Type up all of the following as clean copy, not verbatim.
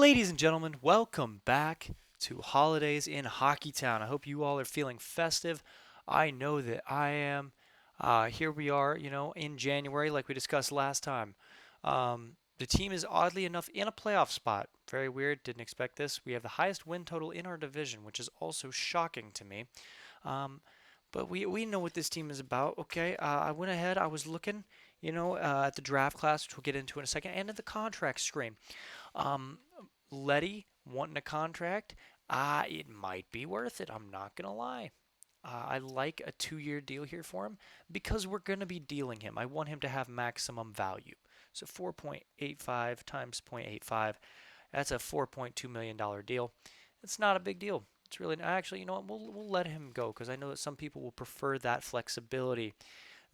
Ladies and gentlemen, welcome back to Holidays in Hockeytown. I hope you all are feeling festive. I know that I am. Here we are, in January, like we discussed last time. The team is oddly enough in a playoff spot. Very weird, didn't expect this. We have the highest win total in our division, which is also shocking to me. Um, but we know what this team is about, okay? I went ahead, I was looking, at the draft class, which we'll get into in a second, and at the contract screen. Um, Letty wanting a contract, it might be worth it. I'm not gonna lie. I like a 2-year deal here for him because we're gonna be dealing him. I want him to have maximum value. So 4.85 times 0.85, that's a $4.2 million deal. It's not a big deal. It's really actually, you know what? We'll let him go because I know that some people will prefer that flexibility.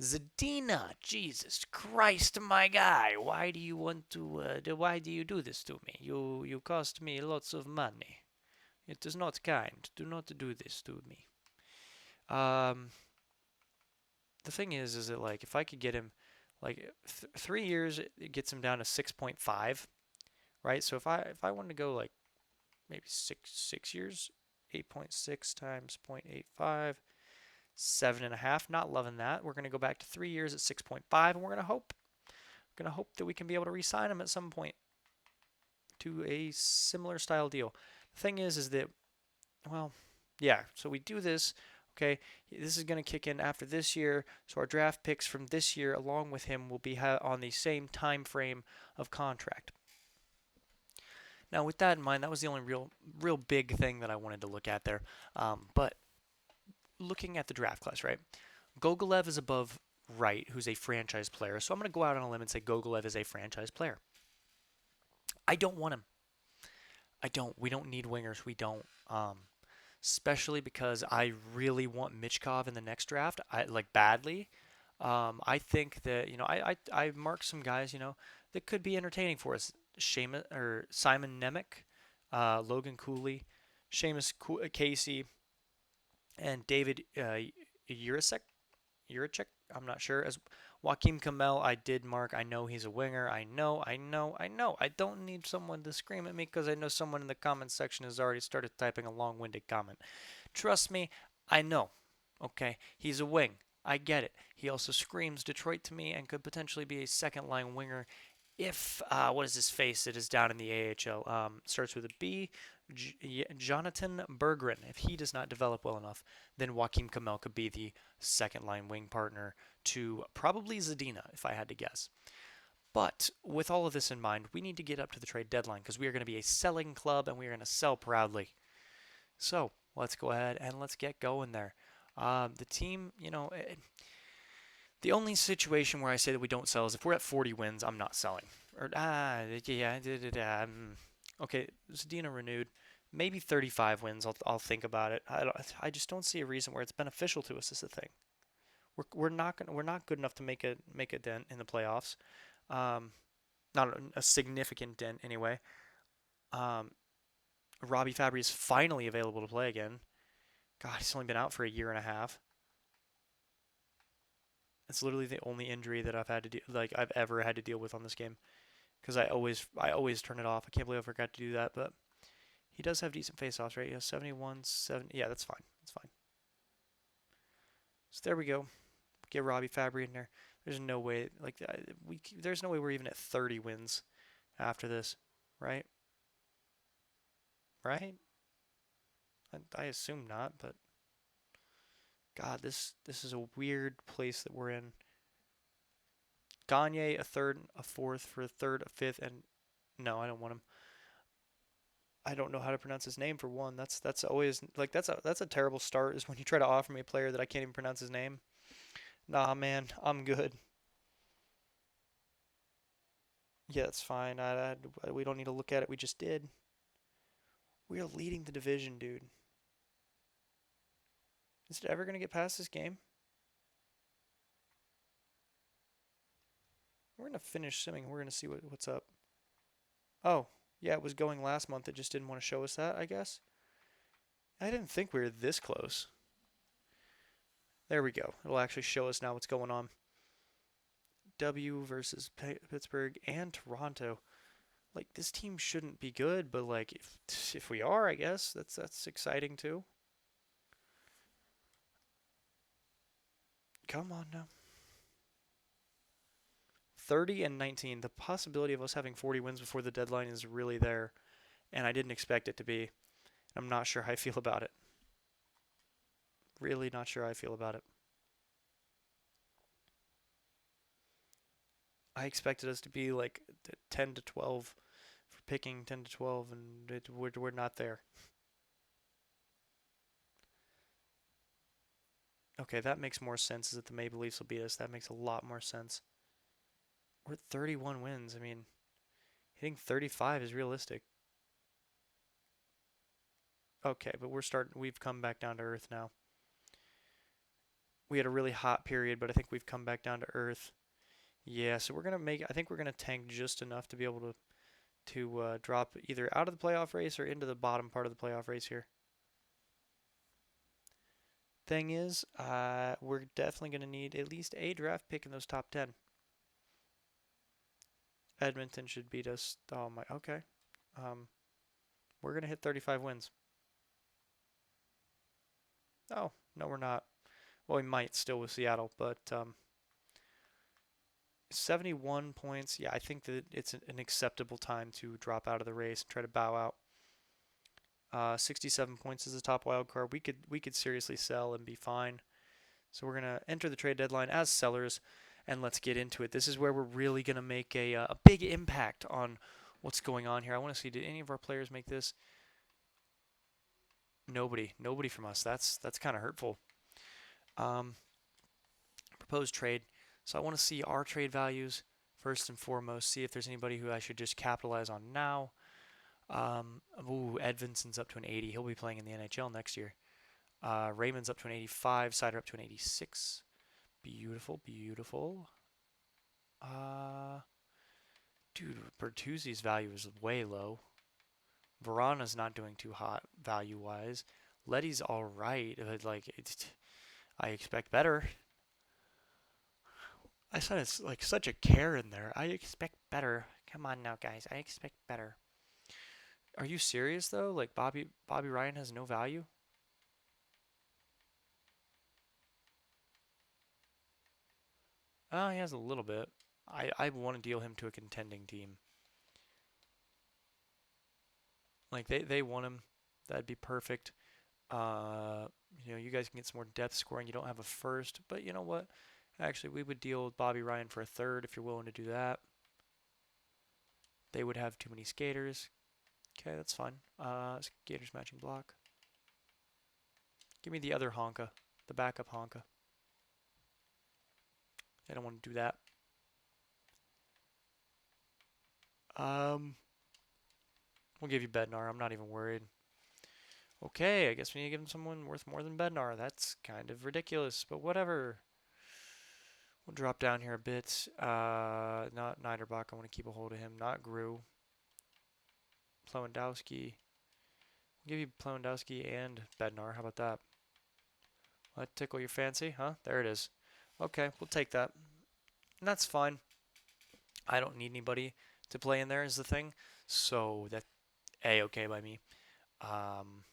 Zadina, Jesus Christ, my guy, why do you want to? Why do you do this to me? You cost me lots of money. It is not kind. Do not do this to me. Um, the thing is that like if I could get him, like 3 years, it gets him down to 6.5, right? So if I wanted to go like maybe six years, 8.6 times 0.85, 7.5. Not loving that. We're gonna go back to 3 years at 6.5, and we're gonna hope that we can be able to re-sign him at some point to a similar style deal. The thing is that, well, yeah. So we do this. Okay, this is going to kick in after this year. So our draft picks from this year, along with him, will be on the same time frame of contract. Now, with that in mind, that was the only real big thing that I wanted to look at there. But looking at the draft class, right? Gogolev is above Wright, who's a franchise player. So I'm going to go out on a limb and say Gogolev is a franchise player. I don't want him. I don't. We don't need wingers. We don't. Especially because I really want Michkov in the next draft. I like badly. I think that I marked some guys that could be entertaining for us. Seamus or Simon Nemec, Logan Cooley, Casey, and David Juracek. Juracek. I'm not sure. As Joaquim Kamel, I did mark. I know he's a winger. I know. I don't need someone to scream at me because I know someone in the comment section has already started typing a long-winded comment. Trust me, I know. Okay, he's a wing. I get it. He also screams Detroit to me and could potentially be a second-line winger if what is his face? It is down in the AHL. Starts with a B. Jonathan Berggren. If he does not develop well enough, then Joaquim Kamel could be the second line wing partner to probably Zadina, if I had to guess. But with all of this in mind, we need to get up to the trade deadline because we are going to be a selling club and we are going to sell proudly. So let's go ahead and let's get going there. The team, the only situation where I say that we don't sell is if we're at 40 wins, I'm not selling. Or okay, Zadina renewed. Maybe 35 wins. I'll think about it. I just don't see a reason where it's beneficial to us. Is the thing. We're not good enough to make a dent in the playoffs. Um, Not a significant dent anyway. Um, Robbie Fabry is finally available to play again. God, he's only been out for a year and a half. It's literally the only injury that I've ever had to deal with on this game because I always turn it off. I can't believe I forgot to do that, but he does have decent face-offs, right? He has 71, 70. Yeah, that's fine. That's fine. So there we go. Get Robbie Fabry in there. There's no way there's no way we're even at 30 wins after this, right? Right? I assume not, but God, this is a weird place that we're in. Gagne a third, a fourth for a third, a fifth, and no, I don't want him. I don't know how to pronounce his name for one. That's always like that's a terrible start is when you try to offer me a player that I can't even pronounce his name. Nah, man, I'm good. Yeah, it's fine. We don't need to look at it. We just did. We are leading the division, dude. Is it ever gonna get past this game? We're gonna finish simming. We're gonna see what's up. Oh, yeah, it was going last month. It just didn't want to show us that, I guess. I didn't think we were this close. There we go. It'll actually show us now what's going on. W versus Pittsburgh and Toronto. Like this team shouldn't be good, but like if we are, I guess that's exciting too. Come on now. 30 and 19. The possibility of us having 40 wins before the deadline is really there, and I didn't expect it to be. I'm not sure how I feel about it. Really not sure how I feel about it. I expected us to be like 10 to 12 for picking 10 to 12, and we're not there. Okay, that makes more sense. Is that the Maple Leafs will beat us? That makes a lot more sense. We're at 31 wins. I mean, hitting 35 is realistic. Okay, but we're starting. We've come back down to earth now. We had a really hot period, but I think we've come back down to earth. Yeah, so we're gonna make. I think we're gonna tank just enough to be able to drop either out of the playoff race or into the bottom part of the playoff race here. Thing is, we're definitely gonna need at least a draft pick in those top 10. Edmonton should beat us. Oh my. Okay. Um, we're gonna hit 35 wins. Oh no, we're not. Well, we might still with Seattle, but 71 points. Yeah, I think that it's an acceptable time to drop out of the race and try to bow out. 67 points is the top wild card. We could seriously sell and be fine. So we're gonna enter the trade deadline as sellers, and let's get into it. This is where we're really gonna make a big impact on what's going on here. I want to see, did any of our players make this? Nobody from us. That's kind of hurtful. Um, Proposed trade. So I want to see our trade values first and foremost. See if there's anybody who I should just capitalize on now. Edvinson's up to an 80. He'll be playing in the NHL next year. Raymond's up to an 85. Sider up to an 86. Beautiful, beautiful. Uh, Dude, Bertuzzi's value is way low. Verana's not doing too hot value wise. Letty's all right, but like I expect better. I said it's like such a care in there. I expect better. Come on now, guys. I expect better. Are you serious though? Like Bobby Ryan has no value? Oh, he has a little bit. I want to deal him to a contending team. Like they want him. That'd be perfect. Uh, you guys can get some more depth scoring. You don't have a first, but you know what? Actually, we would deal with Bobby Ryan for a third if you're willing to do that. They would have too many skaters. Okay, that's fine. Skaters matching block. Give me the other Honka, the backup Honka. I don't want to do that. Um, we'll give you Bednar. I'm not even worried. Okay, I guess we need to give him someone worth more than Bednar. That's kind of ridiculous, but whatever. We'll drop down here a bit. Not Niederbach. I want to keep a hold of him. Not Grew. Plowandowski. We'll give you Plowandowski and Bednar. How about that? Will that tickle your fancy? Huh? There it is. Okay, we'll take that. And that's fine. I don't need anybody to play in there is the thing. So that A-okay by me. Um,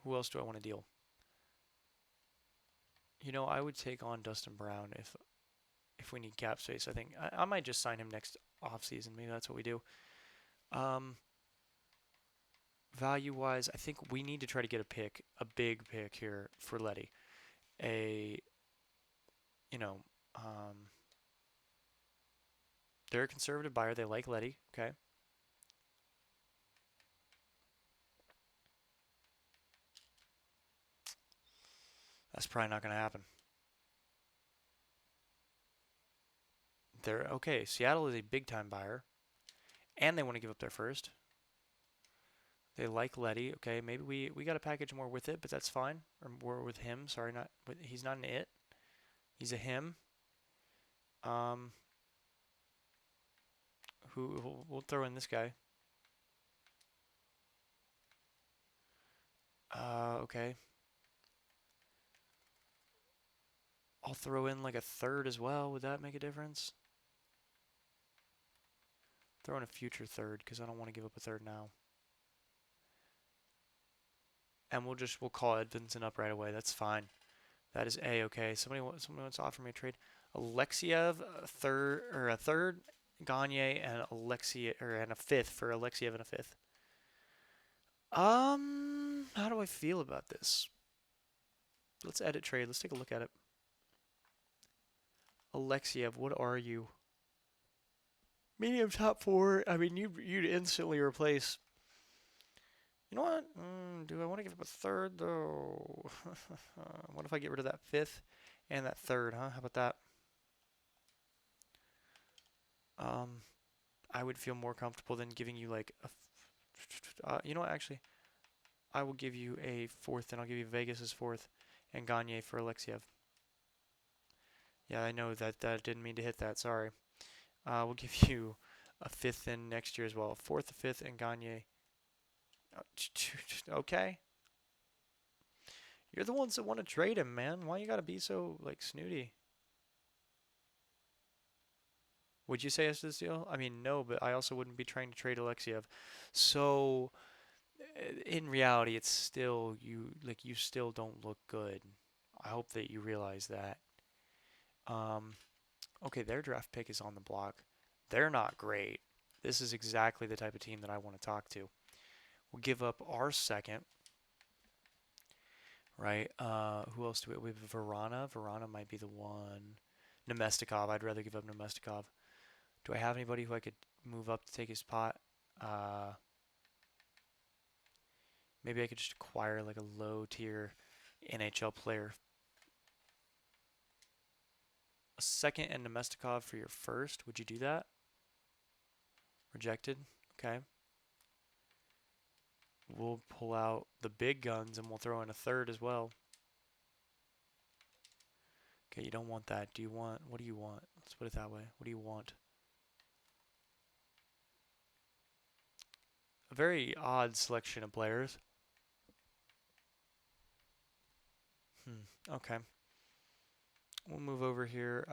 who else do I want to deal? I would take on Dustin Brown if we need cap space. I think I might just sign him next off season. Maybe that's what we do. Um, Value wise, I think we need to try to get a big pick here for Letty. A, you know, um, they're a conservative buyer. They like Letty. Okay. That's probably not going to happen. They're okay. Seattle is a big time buyer, and they want to give up their first. They like Letty. Okay, maybe we got to package more with it, but that's fine. Or more with him. Sorry, not he's not an it. He's a him. Um, who we'll throw in this guy. Okay. I'll throw in like a third as well. Would that make a difference? Throw in a future third because I don't want to give up a third now. And we'll call Edvinson up right away. That's fine. That is A-okay. Somebody wants to offer me a trade. Alexiev, a third, Gagne, and and a fifth for Alexiev and a fifth. How do I feel about this? Let's edit trade. Let's take a look at it. Alexiev, what are you? Medium top four. I mean, you'd instantly replace. You know what? Do I want to give up a third though? What if I get rid of that fifth and that third? Huh? How about that? I would feel more comfortable than giving you like a. You know what? Actually, I will give you a fourth, and I'll give you Vegas's fourth, and Gagne for Alexiev. Yeah, I know that didn't mean to hit that. Sorry. We'll give you a fifth in next year as well. A fourth, a fifth, and Gagne. Okay. You're the ones that want to trade him, man. Why you gotta be so like snooty? Would you say yes to this deal? I mean, no, but I also wouldn't be trying to trade Alexiev. So, in reality, it's still you still don't look good. I hope that you realize that. Um, okay, their draft pick is on the block. They're not great. This is exactly the type of team that I want to talk to. We'll give up our second, right? Who else do we have? Verana. Verana might be the one. Nemestikov. I'd rather give up Nemestikov. Do I have anybody who I could move up to take his spot? Uh, Maybe I could just acquire like a low tier NHL player. A second and Nemestikov for your first. Would you do that? Rejected. Okay. We'll pull out the big guns and we'll throw in a third as well. Okay, you don't want that. What do you want? Let's put it that way. What do you want? A very odd selection of players. Okay. We'll move over here.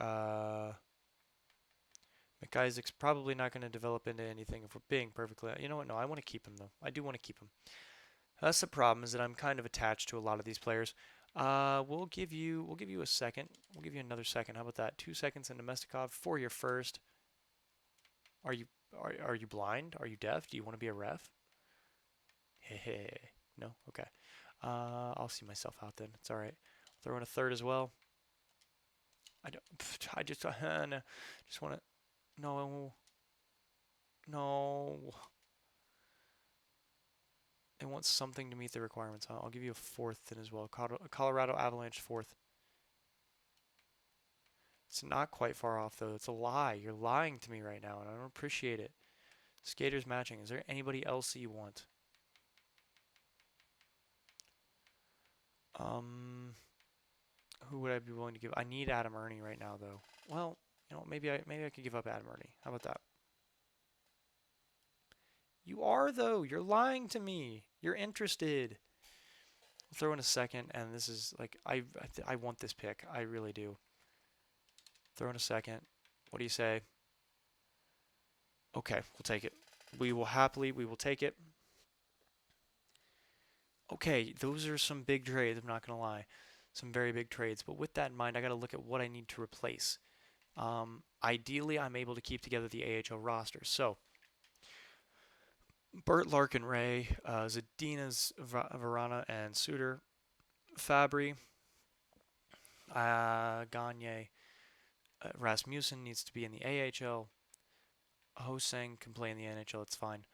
McIsaac's probably not going to develop into anything if we're being perfectly. You know what? No, I want to keep him though. I do want to keep him. That's the problem is that I'm kind of attached to a lot of these players. We'll give you a second. We'll give you another second. How about that? 2 seconds in Domestikov for your first. Are you are you blind? Are you deaf? Do you want to be a ref? Hey, no. Okay. I'll see myself out then. It's all right. Throw in a third as well. I don't. I just no, just want to. No. No. They want something to meet the requirements. I'll give you a fourth then as well. Colorado Avalanche fourth. It's not quite far off though. It's a lie. You're lying to me right now, and I don't appreciate it. Skaters matching. Is there anybody else that you want? Who would I be willing to give? I need Adam Ernie right now though. Well, you know, maybe I could give up Adam Ernie. How about that? You are though. You're lying to me. You're interested. I'll throw in a second, and this is like I want this pick. I really do. Throw in a second. What do you say? Okay, we'll take it. We will take it. Okay, those are some big trades, I'm not going to lie. Some very big trades. But with that in mind, I got to look at what I need to replace. Ideally, I'm able to keep together the AHL roster. So, Burt, Larkin, Ray, Zadina's, Verana, and Suter, Fabry, Gagne, Rasmussen needs to be in the AHL. Hosang can play in the NHL, it's fine.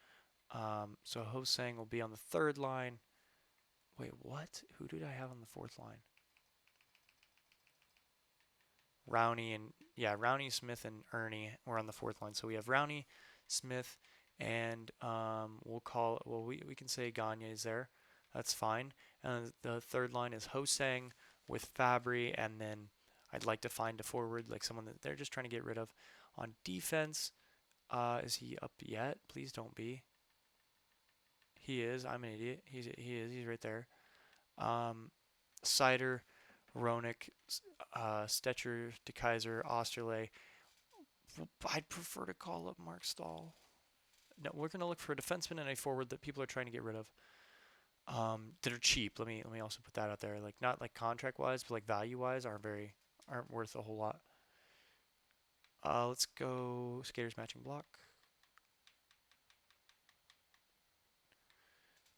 So Hosang will be on the third line. Wait, what? Who did I have on the fourth line? Rowney, Smith, and Ernie were on the fourth line. So we have Rowney, Smith, and we can say Gagne is there. That's fine. And the third line is Hosang with Fabry, and then I'd like to find a forward, like someone that they're just trying to get rid of. On defense, is he up yet? Please don't be. He is. I'm an idiot. He is. He's right there. Sider, Ronick, Stetcher, DeKaiser, Osterley. I'd prefer to call up Mark Stahl. No, we're gonna look for a defenseman and a forward that people are trying to get rid of. That are cheap. Let me also put that out there. Like not like contract wise, but like value wise, aren't worth a whole lot. Let's go skaters matching block.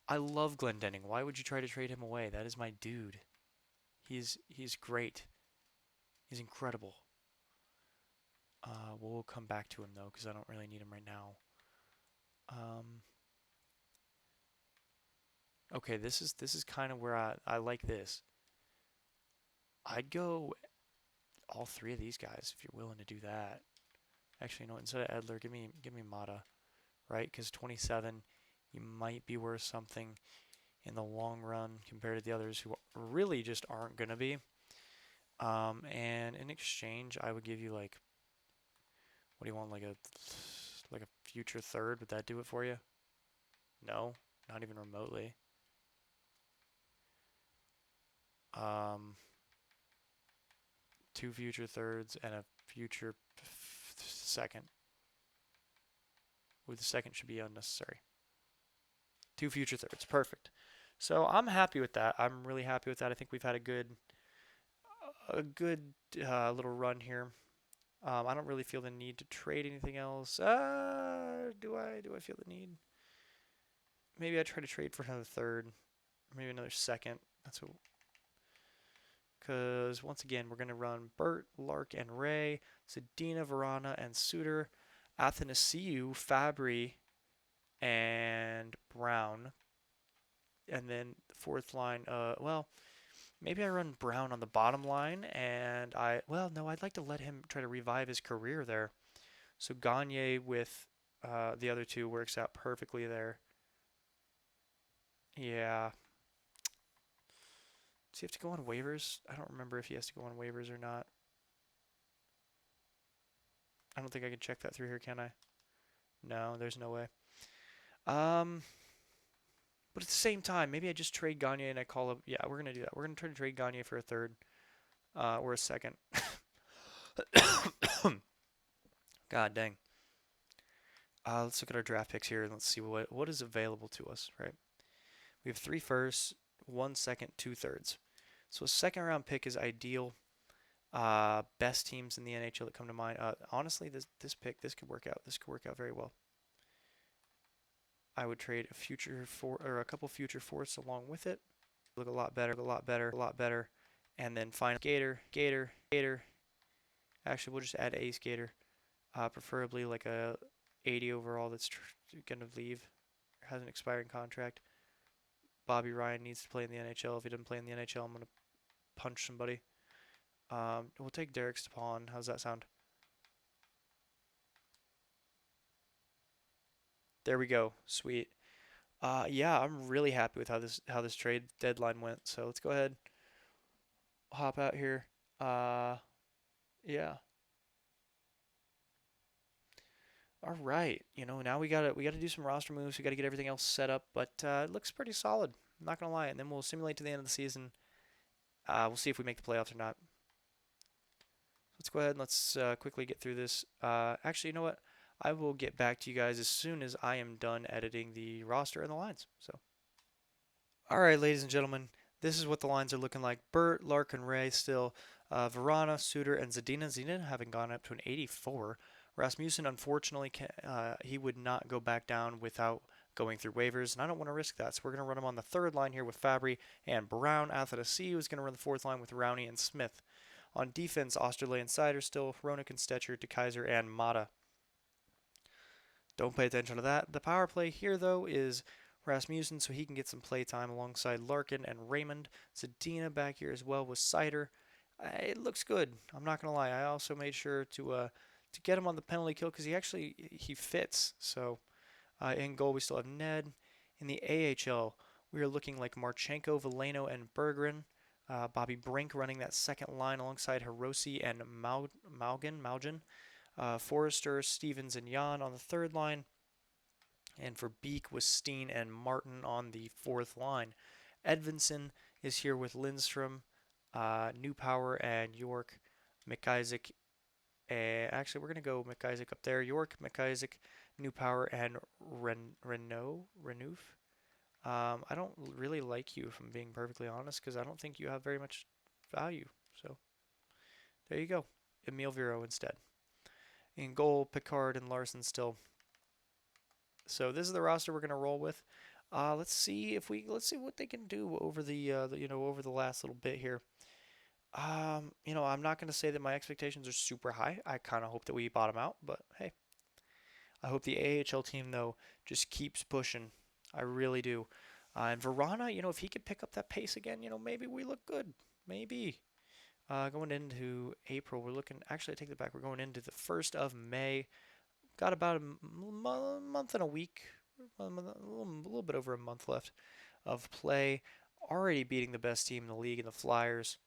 I love Glendening. Why would you try to trade him away? That is my dude. He's great. He's incredible. We'll come back to him though, because I don't really need him right now. Um, okay, this is kind of where I like this. I'd go all three of these guys if you're willing to do that. Actually, no. Instead of Edler, give me Mata, right? Because 27, you might be worth something in the long run compared to the others who really just aren't gonna be. And in exchange, I would give you like, what do you want? Like a future third? Would that do it for you? No, not even remotely. Um, two future thirds and a future second. Ooh, the second should be unnecessary. Two future thirds, perfect. So I'm happy with that. I'm really happy with that. I think we've had a good little run here. I don't really feel the need to trade anything else. Do I? Do I feel the need? Maybe I try to trade for another third, maybe another second. That's what. Because once again, we're gonna run Burt, Lark, and Ray, Zadina, Verana, and Suter, Athanasiu, Fabry, and Brown, and then the fourth line. Well, maybe I run Brown on the bottom line, and no, I'd like to let him try to revive his career there. So Gagne with the other two works out perfectly there. Yeah. Does he have to go on waivers? I don't remember if he has to go on waivers or not. I don't think I can check that through here, can I? No, there's no way. Um, but at the same time, maybe I just trade Gagne and I call up. Yeah, we're gonna do that. We're gonna try to trade Gagne for a third, or a second. God dang. Let's look at our draft picks here and let's see what is available to us. Right, we have 3 firsts, 1 second, 2 thirds. So a second round pick is ideal. Best teams in the NHL that come to mind. Honestly, this could work out. This could work out very well. I would trade a couple future fourths along with it. Look a lot better, a lot better, a lot better. And then final Gator. Actually, we'll just add a skater, preferably like a 80 overall that's gonna leave, has an expiring contract. Bobby Ryan needs to play in the NHL. If he doesn't play in the NHL, I'm gonna punch somebody. We'll take Derek Stepan. How's that sound? There we go. Sweet. Yeah, I'm really happy with how this trade deadline went. So let's go ahead, hop out here. Uh, yeah. All right. Now we gotta do some roster moves. We gotta get everything else set up, but it looks pretty solid. I'm not gonna lie. And then we'll simulate to the end of the season. We'll see if we make the playoffs or not. Let's go ahead and let's quickly get through this. Actually, you know what? I will get back to you guys as soon as I am done editing the roster and the lines. So. All right, ladies and gentlemen, this is what the lines are looking like. Burt, Larkin, Ray still. Verana, Suter, and Zadina. Zadina having gone up to an 84. Rasmussen, unfortunately, he would not go back down without going through waivers, and I don't want to risk that. So we're going to run him on the third line here with Fabry and Brown. Athanasiu is going to run the fourth line with Rowney and Smith. On defense, Osterley and Sider still, Roenick and Stetcher, DeKaiser, and Mata. Don't pay attention to that. The power play here, though, is Rasmussen, so he can get some play time alongside Larkin and Raymond. Zadina back here as well with Sider. It looks good. I'm not gonna lie. I also made sure to get him on the penalty kill because he fits. So in goal we still have Ned. In the AHL we are looking like Marchenko, Veleno, and Berggren. Bobby Brink running that second line alongside Hiroshi and Maugen. Forrester, Stevens, and Jan on the third line. And for Beek was Steen and Martin on the fourth line. Edvinson is here with Lindstrom, Newpower, and York. McIsaac And actually, we're gonna go McIsaac up there. York, McIsaac, New Power, and Renouf. I don't really like you, if I'm being perfectly honest, because I don't think you have very much value. So there you go. Emil Vero instead. In goal, Picard and Larson still. So this is the roster we're gonna roll with. Let's see what they can do over over the last little bit here. I'm not gonna say that my expectations are super high. I kind of hope that we bottom out, but hey, I hope the AHL team though just keeps pushing. I really do. And Verana, if he could pick up that pace again, maybe we look good. Maybe. Going into April, we're looking. Actually, I take that back. We're going into the 1st of May. Got about a month and a week, a little bit over a month left of play. Already beating the best team in the league in the Flyers.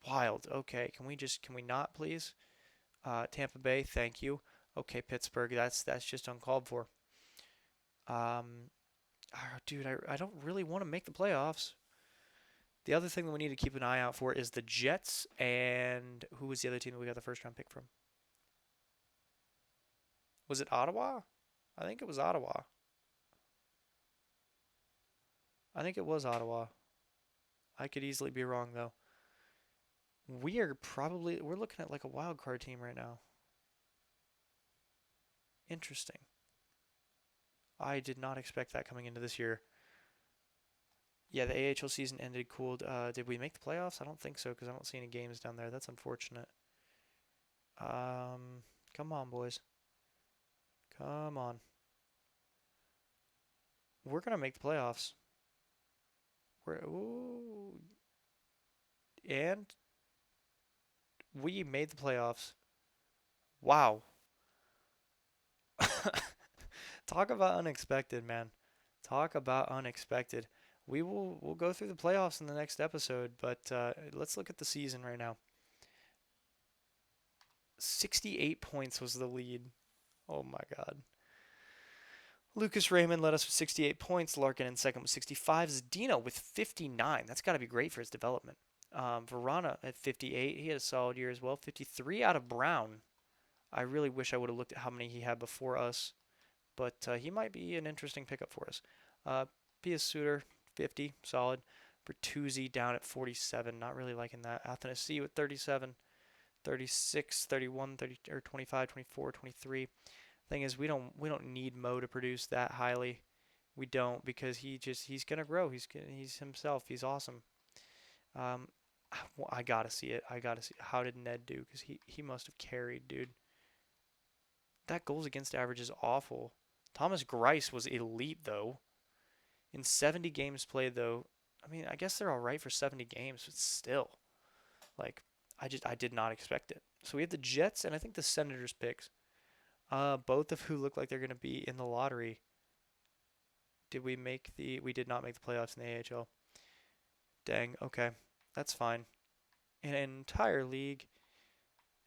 Wild. Okay, can we not please? Tampa Bay, thank you. Okay, Pittsburgh, that's just uncalled for. Um, Dude, I don't really want to make the playoffs. The other thing that we need to keep an eye out for is the Jets, and who was the other team that we got the first round pick from? Was it Ottawa? I think it was Ottawa. I think it was Ottawa. I could easily be wrong though. We're looking at like a wild card team right now. Interesting. I did not expect that coming into this year. Yeah, the AHL season ended cool. Did we make the playoffs? I don't think so because I don't see any games down there. That's unfortunate. Um, Come on, boys. Come on. We're gonna make the playoffs. And we made the playoffs. Wow. Talk about unexpected, man. Talk about unexpected. We'll go through the playoffs in the next episode, but let's look at the season right now. 68 points was the lead. Oh my God. Lucas Raymond led us with 68 points. Larkin in second with 65. Zdeno with 59. That's got to be great for his development. Verana at 58. He had a solid year as well. 53 out of Brown. I really wish I would have looked at how many he had before us, but he might be an interesting pickup for us. Pius Suter, 50, solid. Bertuzzi down at 47. Not really liking that. Athanasi with 37. 36, 31, 30, or 25, 24, 23. Thing is, we don't need Mo to produce that highly. We don't because he's gonna grow. He's himself. He's awesome. Um, I gotta see it. I gotta see how did Ned do because he must have carried, dude. That goals against average is awful. Thomas Grice was elite though. In 70 games played though, I mean I guess they're all right for 70 games, but still, like I did not expect it. So we have the Jets and I think the Senators picks. Both of who look like they're going to be in the lottery. We did not make the playoffs in the AHL. Dang, okay. That's fine. In an entire league,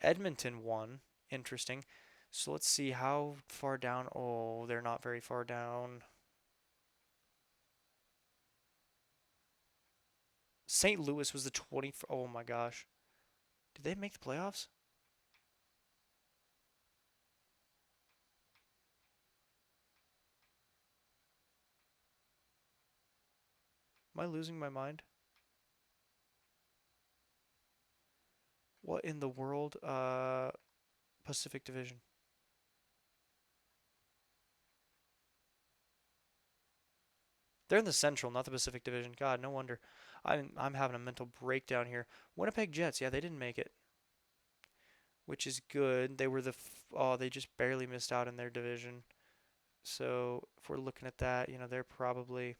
Edmonton won. Interesting. So let's see how far down. Oh, they're not very far down. St. Louis was the 20. Oh my gosh. Did they make the playoffs? Am I losing my mind? What in the world? Pacific Division. They're in the Central, not the Pacific Division. God, no wonder. I'm having a mental breakdown here. Winnipeg Jets, yeah, they didn't make it, which is good. They just barely missed out in their division. So if we're looking at that, they're probably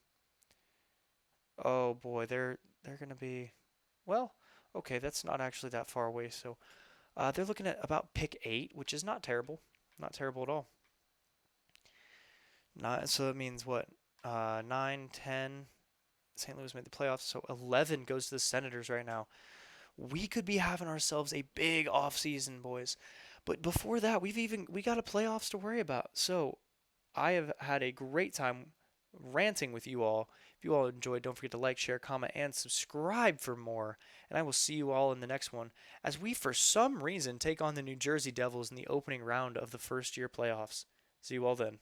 oh boy, they're gonna be well, okay, that's not actually that far away. So they're looking at about pick 8, which is not terrible, not terrible at all. Not so that means what 9, 10. St. Louis made the playoffs, so 11 goes to the Senators right now. We could be having ourselves a big off season, boys. But before that, we got a playoffs to worry about. So I have had a great time ranting with you all If you all enjoyed, don't forget to like, share, comment, and subscribe for more. And I will see you all in the next one as we, for some reason, take on the New Jersey Devils in the opening round of the first year playoffs. See you all then.